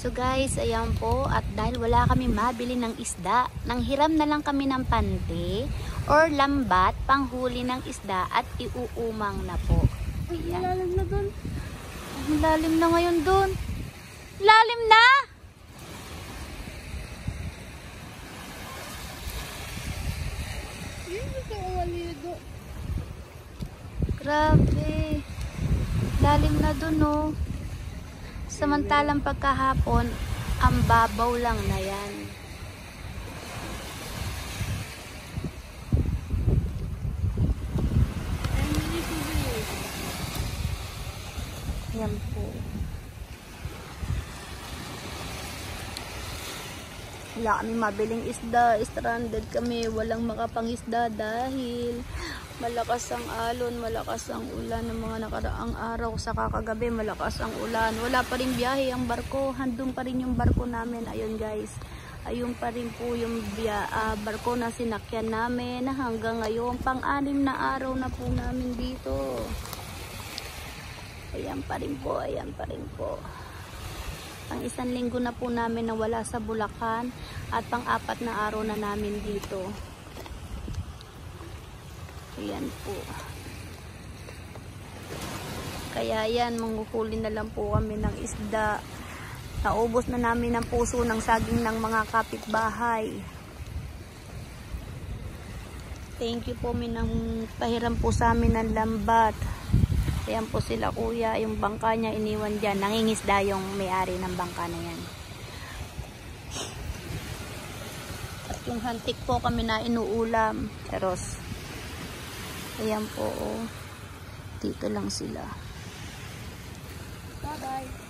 So guys, ayan po, at dahil wala kami mabili ng isda, nanghiram na lang kami ng pante or lambat panghuli ng isda at iuumang na po. Ayan. Lalim na dun. Ang lalim na ngayon dun. Lalim na! Grabe. Lalim na dun, oh. Samantalang pagkahapon, ang babaw lang na yan. Yan po. Wala kami mabiling isda. Stranded kami. Walang makapangisda dahil malakas ang alon, malakas ang ulan ng mga nakaraang araw. Sa kakagabi, malakas ang ulan. Wala pa rin biyahe ang barko. Handun pa rin yung barko namin. Ayun guys. Ayun pa rin po yung barko na sinakyan namin hanggang ngayon. Pang-anim na araw na po namin dito. Ayan pa rin po. Ayan pa rin po. Pang isang linggo na po namin nawala sa Bulacan at pang-apat na araw na namin dito. Ayan po. Kaya yan, manghuhuli na lang po kami ng isda. Naubos na namin ang puso ng saging ng mga kapitbahay. Thank you po, minang pahiram po sa amin ng lambat. Ayan po sila kuya, yung bangka niya iniwan dyan. Nangingisda yung may-ari ng bangka na yan. At yung hantik po kami na inuulam. Teros. Ayan po, oh. Dito lang sila. Bye-bye.